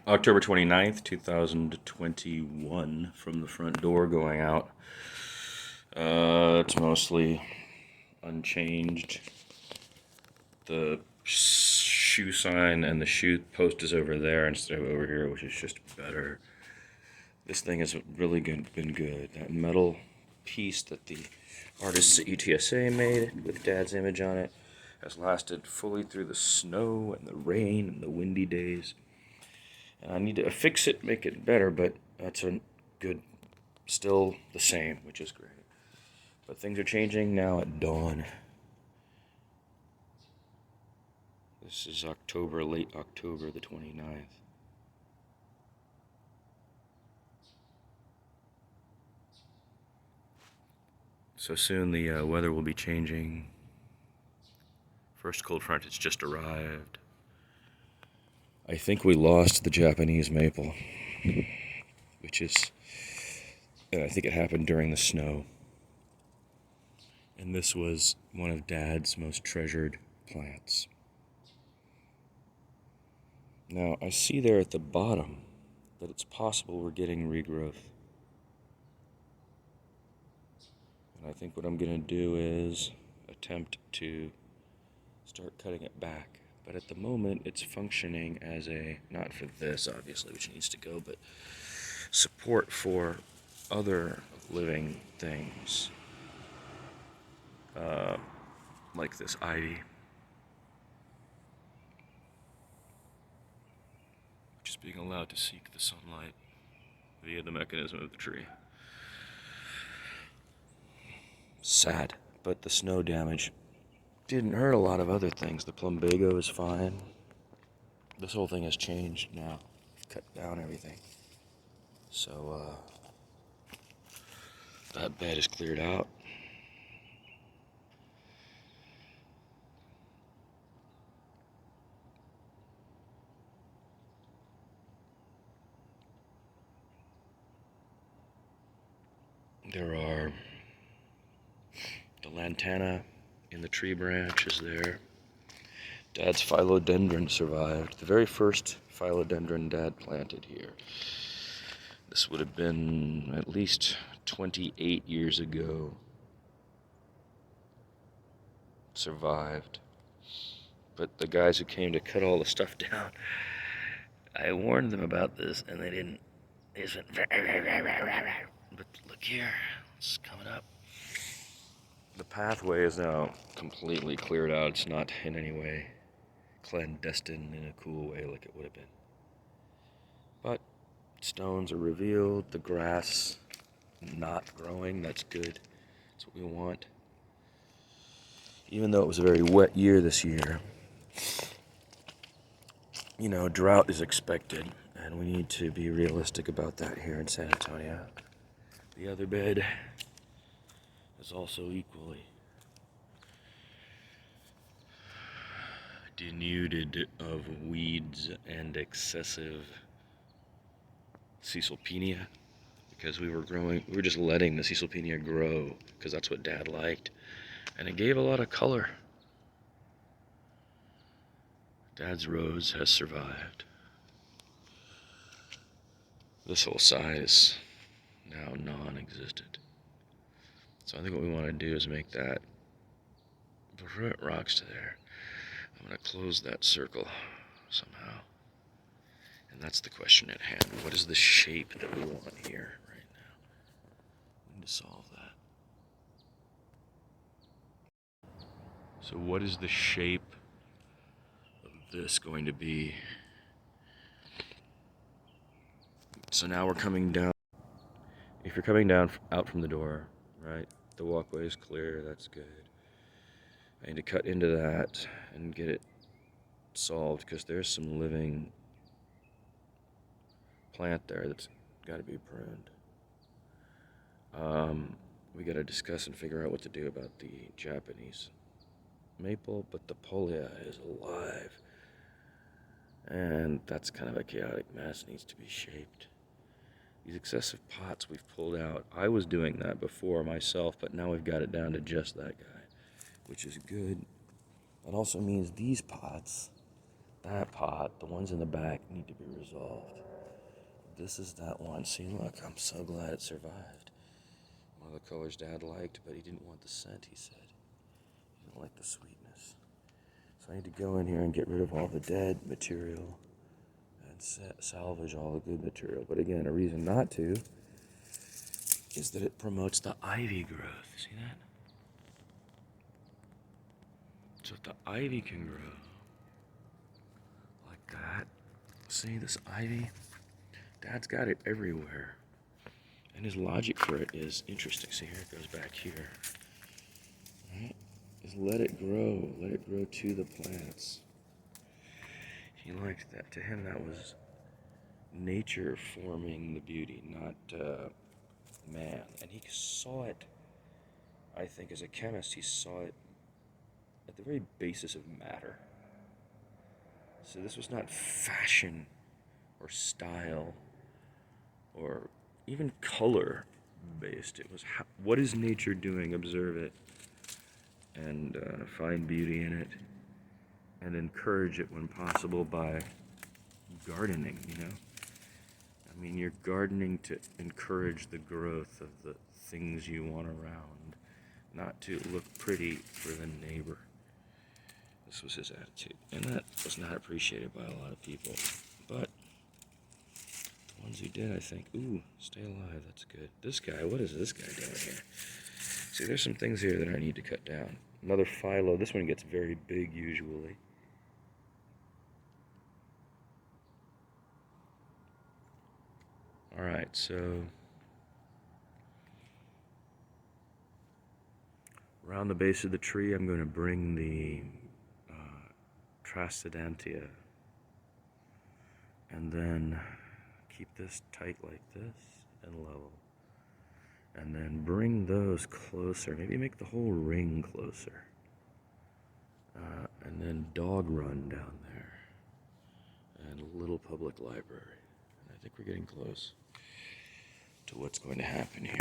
October 29th, 2021, from the front door going out. It's mostly unchanged. The shoe sign and the shoe post is over there instead of over here, which is just better. This thing has really been good. That metal piece that the artists at UTSA made with Dad's image on it has lasted fully through the snow and the rain and the windy days. And I need to fix it, make it better, but that's a good, still the same, which is great. But things are changing now at dawn. This is October, late October the 29th. So soon the weather will be changing. First cold front has just arrived. I think we lost the Japanese maple, which is, I think it happened during the snow. And this was one of Dad's most treasured plants. Now, I see there at the bottom that it's possible we're getting regrowth. And I think what I'm going to do is attempt to start cutting it back. But at the moment, it's functioning as a, not for this, obviously, which needs to go, but support for other living things. Like this ivy. Which is being allowed to seek the sunlight via the mechanism of the tree. Sad, but the snow damage didn't hurt a lot of other things. The plumbago is fine. This whole thing has changed now. I've cut down everything. So, that bed is cleared out. There are the lantana in the tree branch is there. Dad's philodendron survived. The very first philodendron Dad planted here. This would have been at least 28 years ago. Survived. But the guys who came to cut all the stuff down, I warned them about this and they didn't. They just went, but look here, it's coming up. The pathway is now completely cleared out. It's not in any way clandestine in a cool way like it would have been. But stones are revealed, the grass not growing, that's good. That's what we want. Even though it was a very wet year this year, you know, drought is expected, and we need to be realistic about that here in San Antonio. The other bed is also equally denuded of weeds and excessive caesalpinia, because we were just letting the caesalpinia grow because that's what Dad liked, and it gave a lot of color. Dad's rose has survived. This whole side is now non-existent. So I think what we want to do is make that, before it rocks to there, I'm going to close that circle somehow. And that's the question at hand. What is the shape that we want here right now? We need to solve that. So what is the shape of this going to be? So now we're coming down. If you're coming down out from the door, right, the walkway is clear, that's good. I need to cut into that and get it solved because there's some living plant there that's got to be pruned. We got to discuss and figure out what to do about the Japanese maple, but the polea is alive. And that's kind of a chaotic mess, needs to be shaped. These excessive pots we've pulled out. I was doing that before myself, but now we've got it down to just that guy, which is good. That also means these pots, that pot. The ones in the back need to be resolved. This is that one. See, look, I'm so glad it survived. One of the colors Dad liked, but he didn't want the scent, he said. He didn't like the sweetness. So I need to go in here and get rid of all the dead material and salvage all the good material. But again, a reason not to is that it promotes the ivy growth. See that? So if the ivy can grow like that, see this ivy? Dad's got it everywhere. And his logic for it is interesting. See, here it goes back here. Right? Is let it grow to the plants. He liked that. To him, that was nature forming the beauty, not man. And he saw it, I think, as a chemist, he saw it at the very basis of matter. So this was not fashion or style or even color based. It was what is nature doing? Observe it and find beauty in it and encourage it when possible by gardening, you know? I mean, you're gardening to encourage the growth of the things you want around, not to look pretty for the neighbor. This was his attitude, and that was not appreciated by a lot of people. But the ones who did, I think, ooh, stay alive, that's good. This guy, what is this guy doing here? See, there's some things here that I need to cut down. Another phyllo, this one gets very big usually. All right, so around the base of the tree, I'm going to bring the Trascendentia, and then keep this tight like this and level, and then bring those closer, maybe make the whole ring closer, and then dog run down there, and a little public library. And I think we're getting close to what's going to happen here.